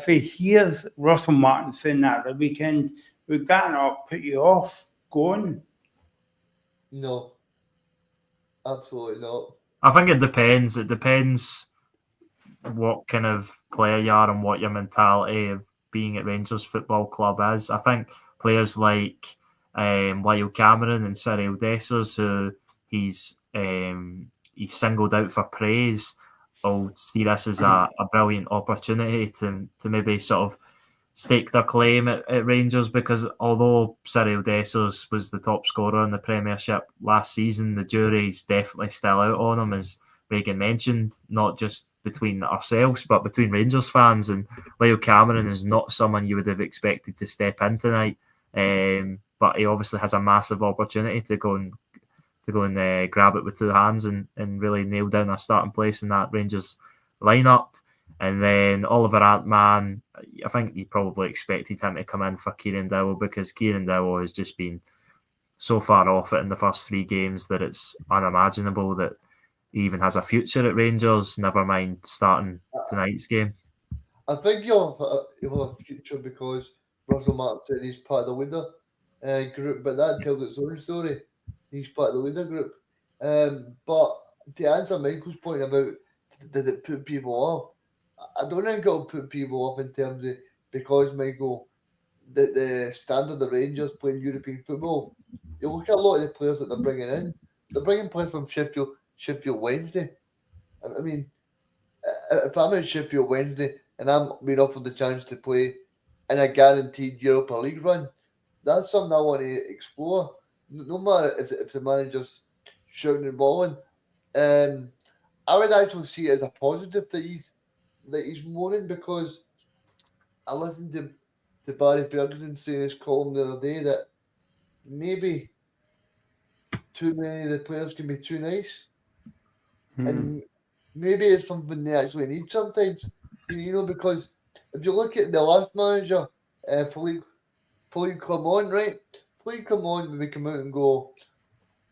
he hears Russell Martin saying that the weekend, would that not put you off going? No, absolutely not. I think it depends. It depends what kind of player you are and what your mentality of being at Rangers Football Club is. I think players like Lyle Cameron and Cyril Dessers, who he's singled out for praise, will see this as a brilliant opportunity to maybe sort of stake their claim at Rangers, because although Cyril Dessers was the top scorer in the Premiership last season, the jury's definitely still out on him, as Reagan mentioned, not just between ourselves, but between Rangers fans. And Lyle Cameron is not someone you would have expected to step in tonight, but he obviously has a massive opportunity to go and grab it with 2 hands and really nail down a starting place in that Rangers lineup. And then Oliver Antman, I think you probably expected him to come in for Kieran Dowell, because Kieran Dowell has just been so far off it in the first 3 games that it's unimaginable that he even has a future at Rangers, never mind starting tonight's game. I think he'll have a future because Russell Martin said he's part of the leader group, but that tells its own story. He's part of the leader group. But to answer Michael's point about does it put people off, I don't think it'll put people off in terms of, because, Michael, the standard of Rangers playing European football, you look at a lot of the players that they're bringing in. They're bringing players from Sheffield Wednesday. I mean, if I'm at Sheffield Wednesday and I'm being offered the chance to play in a guaranteed Europa League run, that's something I want to explore. No matter if the manager's shouting and balling. I would actually see it as a positive that he's moaning, because I listened to Barry Ferguson say in his column the other day that maybe too many of the players can be too nice. And maybe it's something they actually need sometimes. Because if you look at the last manager, Philippe Clement, right? Philippe Clement would come out and go,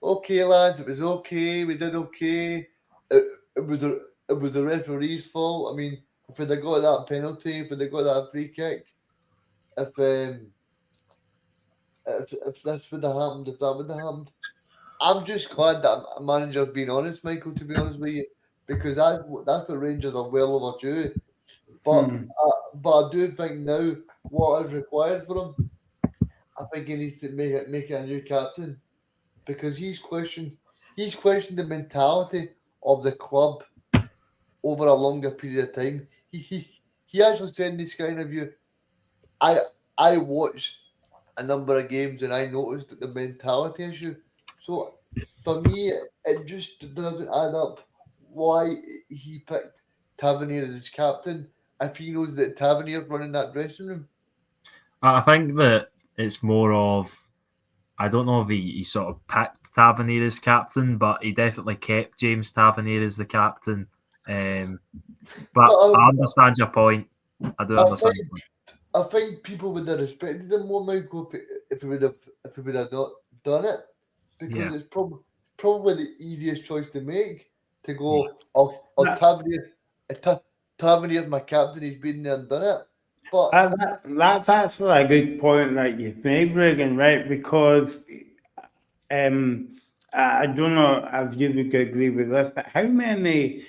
okay, lads, it was okay, we did okay. It was the referee's fault. I mean, if they'd got that penalty, if they'd got that free kick, if this would have happened, if that would have happened. I'm just glad that a manager's being honest, Michael, to be honest with you, because that's what Rangers are well overdue. But I do think now what is required for him, I think he needs to make it a new captain, because he's questioned the mentality of the club over a longer period of time. He actually said in this kind of view, I watched a number of games and I noticed that the mentality issue. So for me, it just doesn't add up why he picked Tavernier as captain if he knows that Tavernier's running that dressing room? I think that it's more of, I don't know if he sort of picked Tavernier as captain, but he definitely kept James Tavernier as the captain. But I understand your point. I do understand your point. I think people would have respected him more, Michael, if he would have not done it, because Yeah. it's probably the easiest choice to make to go. Oh, Tavernier's my captain. He's been there and done it. But That's actually a good point that you've made, Regan, right? Because I don't know if you would agree with this, but how many,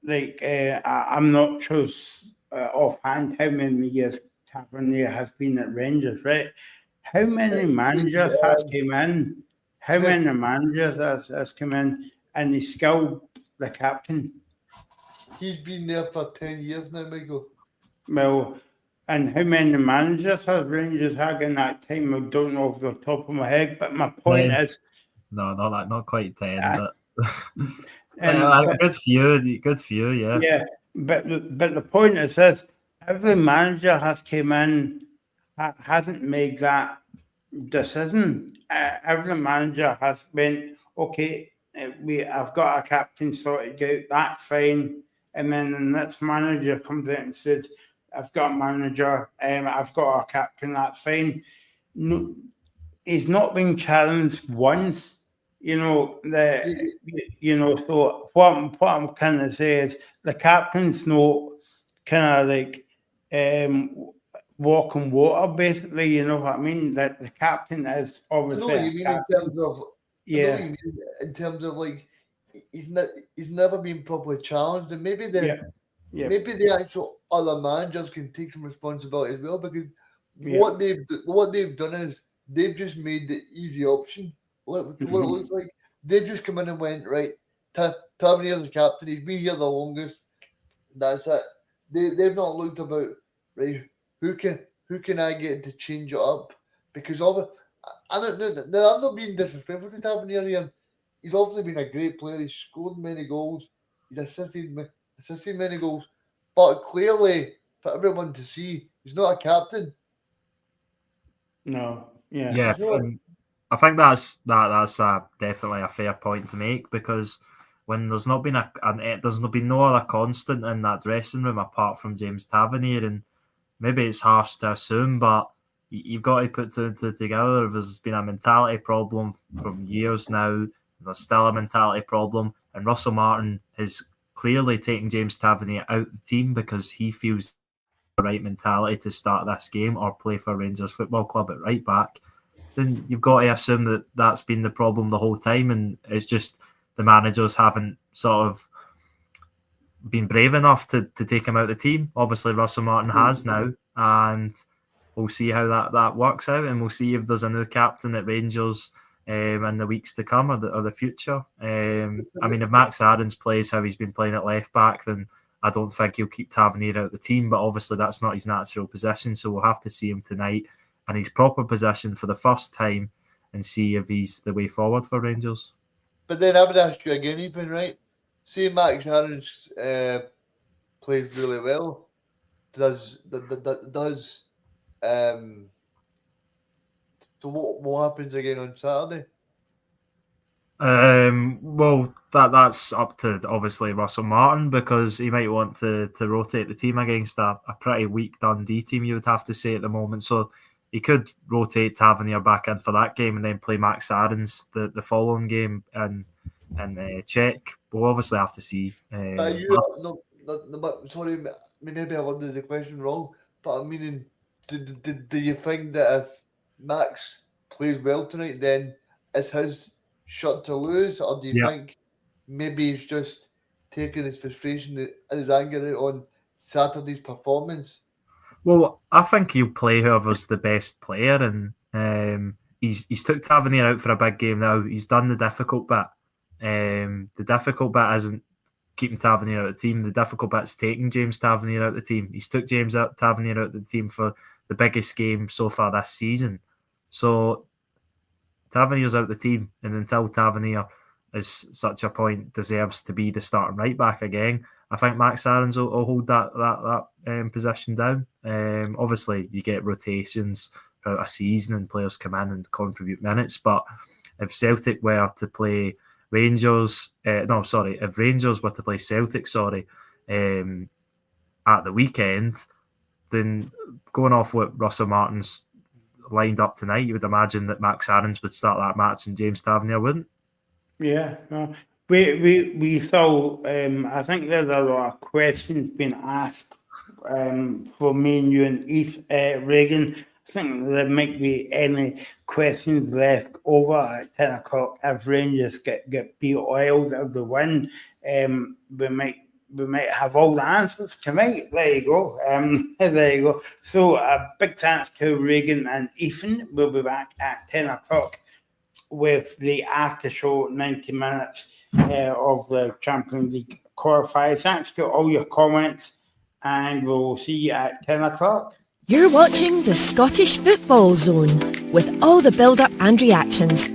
I'm not sure offhand how many years Tavernier has been at Rangers, right? How many managers has came in? How many managers has come in, and he's still the captain? He's been there for 10 years now, Michael. Well, and how many managers has Rangers had in that time? I don't know off the top of my head, but my point is, no, not quite 10, but and a good few, yeah. Yeah, but the point is this: every manager has came in, hasn't made that decision. Every manager has been okay. I've got a captain sorted out. That's fine. And then the next manager comes out and says, "I've got a manager. I've got a captain. That's fine." No, he's not been challenged once. So what I'm kind of saying is the captain's not kind of like walking water, basically. You know what I mean? That the captain is I know obviously what you mean in terms of. I know what yeah, you mean in terms of like he's never been properly challenged, and maybe yeah. maybe the actual other managers can take some responsibility as well, because Yeah. what they've done is they've just made the easy option. What it looks like, they've just come in and went, right. Tavernier's the captain. He's been here the longest. That's it. They've not looked about, right. Who can I get to change it up? Because I don't know. Now, I'm not being disrespectful to Tavernier here. He's obviously been a great player. He's scored many goals. He's assisted many goals. But clearly, for everyone to see, he's not a captain. No. Yeah. Yeah, and I think that's definitely a fair point to make, because when there's not been there's been no other constant in that dressing room apart from James Tavernier, and maybe it's harsh to assume, but you've got to put two and two together. There's been a mentality problem from years now. There's still a mentality problem, and Russell Martin is clearly taking James Tavernier out of the team because he feels the right mentality to start this game or play for Rangers Football Club at right back. Then you've got to assume that that's been the problem the whole time, and it's just the managers haven't sort of been brave enough to take him out of the team. Obviously, Russell Martin has now, and we'll see how that works out, and we'll see if there's a new captain at Rangers in the weeks to come or the future. I mean, if Max Aarons plays how he's been playing at left back, then I don't think he'll keep Tavernier out of the team, but obviously that's not his natural position, so we'll have to see him tonight in his proper position for the first time and see if he's the way forward for Rangers. But then I would ask you again, Ethan, right? See, Max Aarons plays really well. So what happens again on Saturday? Well, that's up to obviously Russell Martin, because he might want to rotate the team against a pretty weak Dundee team, you would have to say, at the moment. So he could rotate Tavernier back in for that game and then play Max Aarons the following game and check. We'll obviously have to see. Sorry, maybe I worded the question wrong, but I'm meaning, do you think that if Max plays well tonight, then it's his shot to lose, or do you think maybe he's just taking his frustration and his anger out on Saturday's performance? Well, I think he'll play whoever's the best player, and he's took Tavernier out for a big game now. He's done the difficult bit. The difficult bit isn't keeping Tavernier out of the team. The difficult bit's taking James Tavernier out of the team. He's took Tavernier out of the team for the biggest game so far this season. So Tavernier's out of the team, and until Tavernier is such a point deserves to be the starting right back again, I think Max Aarons will hold that position down. Obviously, you get rotations throughout a season and players come in and contribute minutes. But if Celtic were to play Rangers, if Rangers were to play Celtic, at the weekend, then going off what Russell Martin's lined up tonight, you would imagine that Max Aarons would start that match and James Tavernier wouldn't. Yeah, no. We saw. I think there's a lot of questions being asked for me and you and Eve Reagan. I think there might be any questions left over at 10 o'clock if Rangers get beat oiled of the win. We might have all the answers tonight. There you go. There you go. So a big thanks to Reagan and Ethan. We'll be back at 10 o'clock with the after show, 90 minutes of the Champions League qualifiers. Thanks to all your comments, and we'll see you at 10 o'clock. You're watching the Scottish Football Zone with all the build-up and reactions